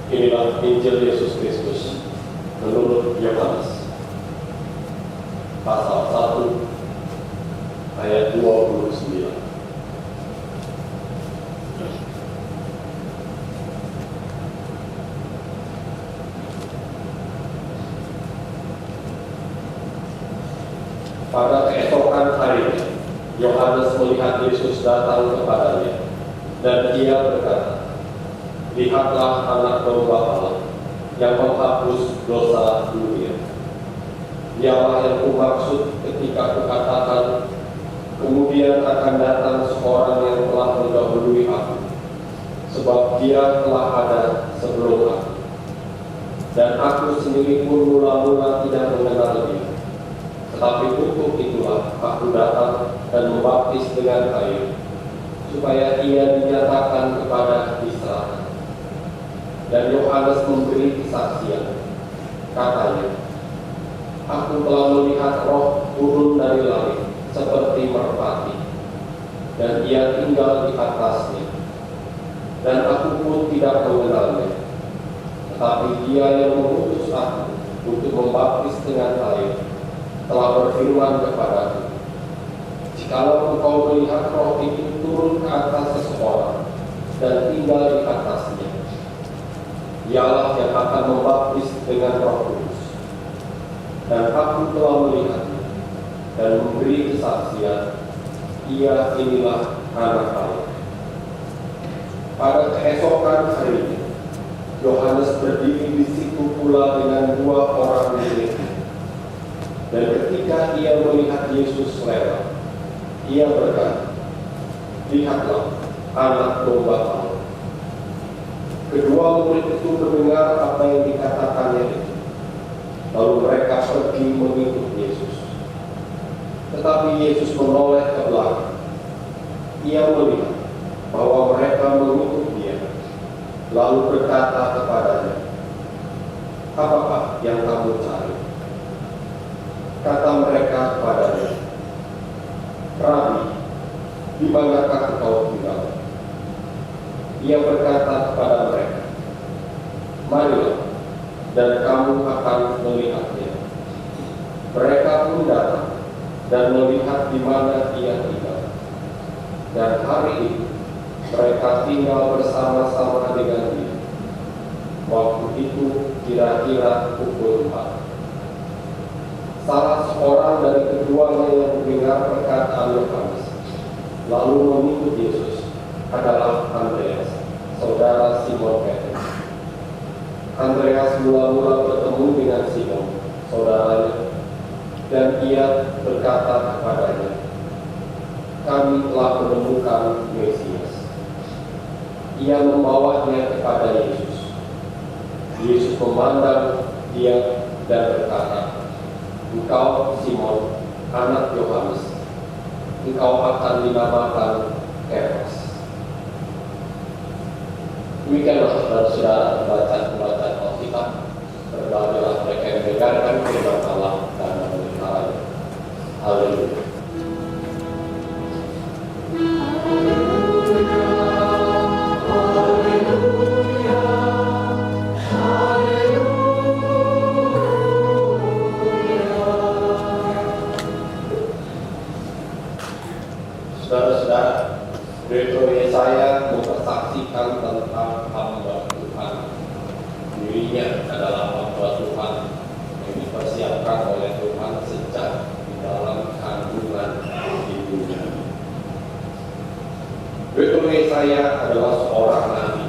Inilah Injil Yesus Kristus menurut Yohanes pasal 1 ayat 29. Pada keesokan harinya, Yohanes melihat Yesus datang kepadanya, dan ia berkata, "Lihatlah anak domba Allah yang menghapus dosa dunia. Dialah yang kumaksud ketika kukatakan, kemudian akan datang seorang yang telah mendahului aku, sebab dia telah ada sebelum aku. Dan aku sendiri pun mula-mula tidak mengenal dia. Tetapi untuk itulah aku datang dan membaptis dengan air, supaya ia dinyatakan kepada Israel." Dan Yohanes memberi kesaksian, katanya, "Aku telah melihat Roh turun dari langit seperti merpati, dan ia tinggal di atasnya. Dan aku pun tidak mengenalnya. Tetapi dia yang mengutus aku untuk membaptis dengan air telah berfirman kepadaku, jikalau engkau melihat Roh itu turun ke atas seseorang dan tinggal di atasnya, ialah yang akan membaptis dengan Roh Kudus. Dan aku telah melihatnya dan memberi kesaksian, ia inilah anak Allah." Pada keesokan harinya, Yohanes berdiri di situ pula dengan 2 orang muridnya. Dan ketika ia melihat Yesus lewat, ia berkata, "Lihatlah anak domba Allah." Kedua murid itu mendengar apa yang dikatakannya itu, lalu mereka pergi mengikut Yesus. Tetapi Yesus menoleh ke belakang. Ia melihat bahwa mereka mengikut dia, lalu berkata kepadanya, "Apakah yang kamu cari?" Kata mereka kepadanya, "Rabi, di manakah engkau tinggal?" Ia berkata kepada mereka, "Marilah, dan kamu akan melihatnya." Mereka pun datang dan melihat di mana ia tinggal. Dan hari itu mereka tinggal bersama-sama dengan dia. Waktu itu kira-kira pukul 4. Salah seorang dari keduanya yang mendengar perkataan Yohanes lalu mengikut Yesus adalah Andreas, saudara Simon Petrus. Andreas mula-mula bertemu dengan Simon, saudaranya, dan ia berkata kepadanya, "Kami telah menemukan Mesias." Ia membawanya kepada Yesus. Yesus memandang dia dan berkata, "Engkau Simon, anak Yohanes, engkau akan dinamakan Kefas." Demikianlah saudara-saudara pembacaan Alkitab. Berbahagialah mereka yang mendengarkan firman Allah dan memeliharanya. Haleluya. Saudara-saudara, Retro Yesaya mempersaksikan tentang hamba Tuhan. Dirinya adalah hamba Tuhan yang dipersiapkan oleh Tuhan sejak di dalam kandungan ibunya. Retro Yesaya adalah seorang nabi,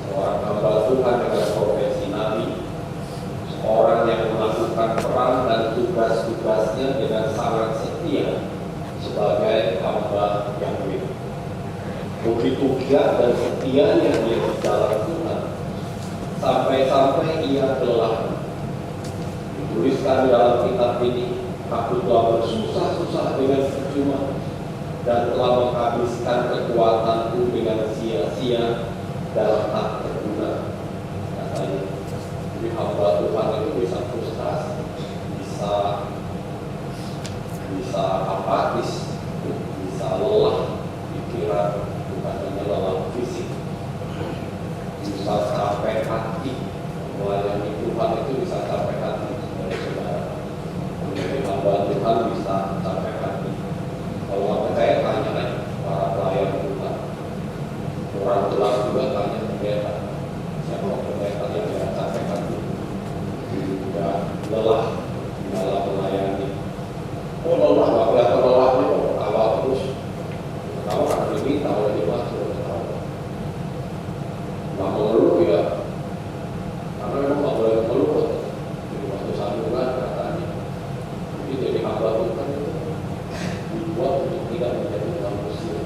seorang hamba Tuhan dengan profesi nabi, seorang yang melakukan peran dan tugas-tugasnya dengan sangat setia sebagai hamba Yahweh. Begitu giat dan setianya dia di dalam Tuhan, sampai-sampai ia kelelahan. Dituliskan dalam kitab ini, "Aku telah bersusah-susah dengan percuma dan telah menghabiskan kekuatanku dengan sia-sia dalam tak berguna." Katanya, jadi hamba Tuhan itu bisa frustasi, bisa apatis, bisa lelah pikiran, bukan hanya lelah fisik, bisa capek hati, melayani Tuhan itu bisa sampai hati, saudara-saudara. Menjadi hamba Tuhan bisa sampai hati. Kalau nggak percaya, tanya aja para pelayan Tuhan. Orang gelas juga tanya pendeta. Siapa pendeta yang tidak sampai hati? Juga lelah dalam melayani. Oh lelah, nggak kelihatan lelahnya kok, ketawa terus. Ketawa karena diminta oleh Tuhan, sudah ketawa. Nggak mengeluh ya, karena memang nggak boleh mengeluh. Jadi waktu sambungan katanya, jadi hamba Tuhan itu dibuat untuk tidak menjadi manusia.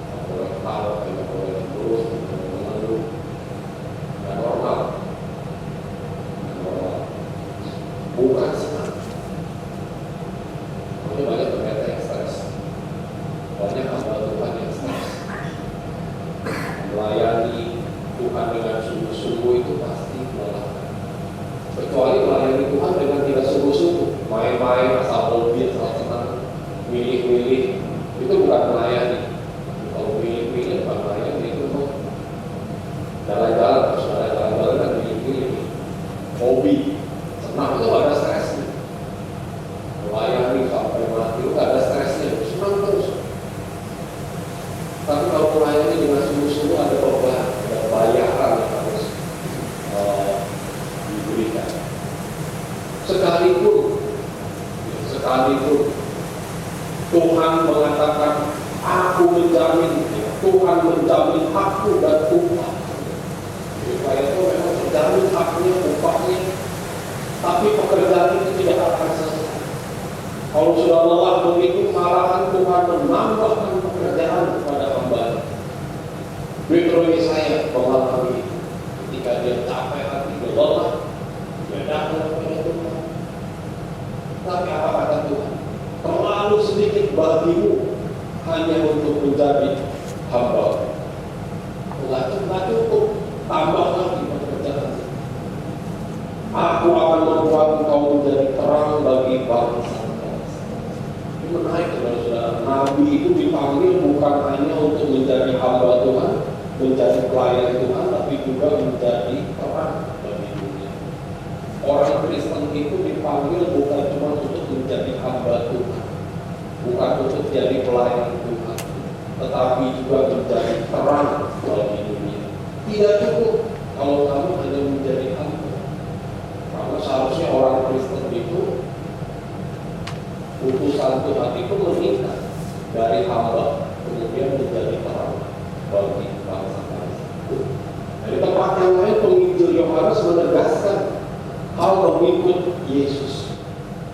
Nggak boleh ketawa, tidak boleh terus, tidak boleh mengeluh. Dan normal. Bukan senang. Mungkin banyak pendeta yang stres. Banyak hamba Tuhan yang stres. Melayani Tuhan dengan sungguh-sungguh itu pasti melelahkan. Kecuali melayani Tuhan dengan tidak sungguh-sungguh, main-main, asal hobi, asal senang, milih-milih, itu bukan melayani. Kalau milih-milih bukan melayani, itu mau jalan-jalan, terus jalan-jalan dan milih-milih, hobi. Senang itu gak ada stresnya. Melayani sampai mati itu gak ada stresnya, senang terus. Tapi kalau melayani dengan sungguh-sungguh ada beban, ada bayaran yang harus diberikan. Sekalipun Tuhan mengatakan, aku menjamin, Tuhan menjamin hakku dan upah. Supaya itu memang terjamin haknya, upahnya. Tapi pekerjaan itu tidak akan selesai. Kalau sudah lelah begitu, malahan Tuhan menambahkan pekerjaan kepada hamba. Begitu saya mengalami ketika dia capek hati, dia lelah, dia datang kepada Tuhan. Tapi apa kata Tuhan? Terlalu sedikit bagimu hanya untuk menjadi hamba. Nggak cukup, tambah lagi pekerjaan. Aku akan membuat engkau menjadi terang bagi bangsa-bangsa. Ini menarik, saudara-saudara. Nabi itu dipanggil bukan hanya untuk menjadi hamba Tuhan, menjadi pelayan Tuhan, tapi juga menjadi terang bagi dunia. Orang Kristen itu dipanggil bukan cuma untuk menjadi hamba Tuhan, bukan untuk jadi pelayan Tuhan, tetapi juga menjadi terang bagi dunia. Tidak cukup kalau kamu hanya menjadi hamba. Karena seharusnya orang Kristen itu, utusan Tuhan itu meningkat dari hamba kemudian menjadi terang bagi bangsa-bangsa. Dari tempat yang lain, penginjil Yohanes menegaskan hal mengikut Yesus.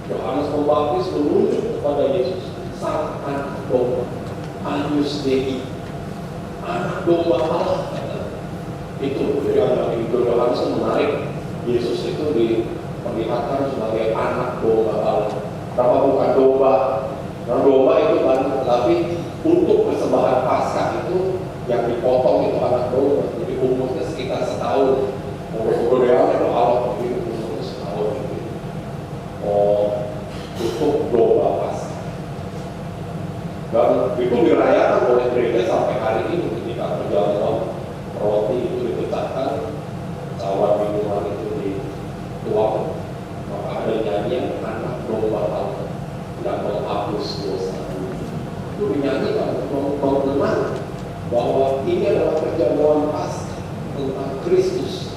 Yohanes Pembaptis menunjuk kepada Yesus, sang anak domba, Agnus Dei, anak domba Allah. Itu jadi anak Yohanes menarik. Yesus itu diperlihatkan sebagai anak domba Allah. Kenapa bukan domba? Karena domba itu banyak, tapi untuk persembahan Paskah itu yang dipotong itu anak domba. Jadi umurnya sekitar setahun. Umur-umurnya itu Allah begitu, umurnya setahun gitu. Untuk domba Paskah. Dan itu dirayakan oleh gereja sampai hari ini ketika perjamuan roti itu dipecahkan, cawan minuman itu dituang, maka ada nyanyian anak domba Allah yang menghapus dosa. Itu dinyanyikan mengenang bahwa ini adalah perjamuan Paskah tentang Kristus.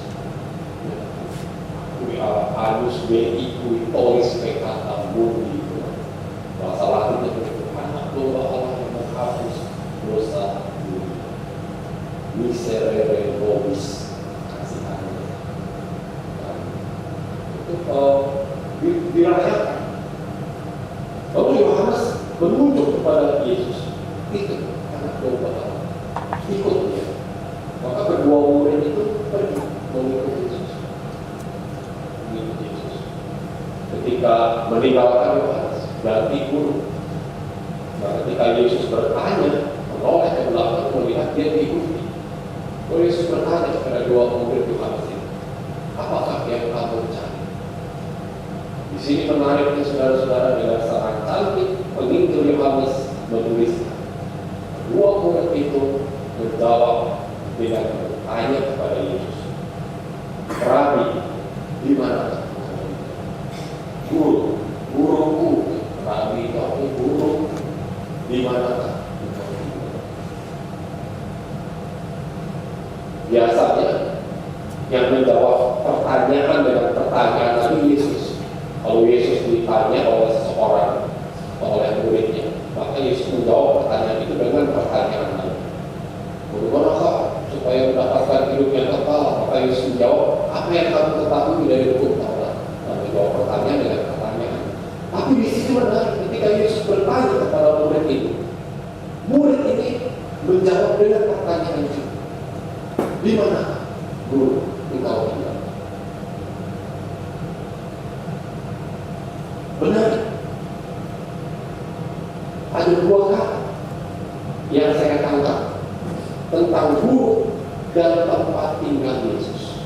Agnus Dei qui tollis peccata mundi. Bahasa Latin itu anak domba Allah yang menghapus dosa dunia. Miserere nobis. Dirayakan. Lalu Yohanes menunjuk kepada Yesus, itu anak domba Allah, ikut dia. Maka kedua murid itu pergi mengikut Yesus. Ketika meninggalkan Yohanes, ganti guru. Nah, ketika Yesus bertanya, menoleh ke belakang melihat dia diikuti. Lalu Yesus bertanya kepada dua murid Yohanes itu, apakah yang kamu cari? Di sini menariknya saudara-saudara, dengan sangat cantik penginjil Yohanes menuliskan. Dua murid itu menjawab dengan bertanya kepada Yesus, Rabi, di mana? Guru, guruku. Rabi itu guru, di mana? Biasanya yang menjawab pertanyaan dengan pertanyaan Nabi Yesus. Kalau Yesus ditanya oleh seseorang, oleh muridnya, maka Yesus menjawab pertanyaan itu dengan pertanyaan lain. Bagaimana supaya mendapatkan hidup yang kekal? Maka Yesus menjawab, apa yang kamu ketahui dari hukum Taurat? Dan menjawab pertanyaan dengan pertanyaan. Tapi di sini menarik ketika Yesus bertanya kepada murid ini menjawab dengan pertanyaan itu. Di mana guru engkau tinggal? Benar. Ada dua kata yang saya tangkap tentang guru dan tempat tinggal Yesus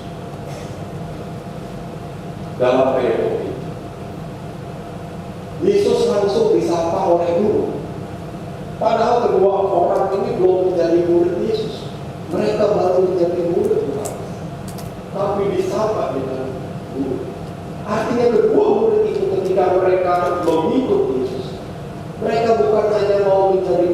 dalam perikop ini. Yesus langsung disapa oleh guru. Padahal kedua orang ini belum menjadi murid Yesus. Mereka baru menjadi murid Tuhan, tapi disapa dengan guru. Artinya kedua murid itu ketika mereka mengikut Yesus, mereka bukan hanya mau menjadi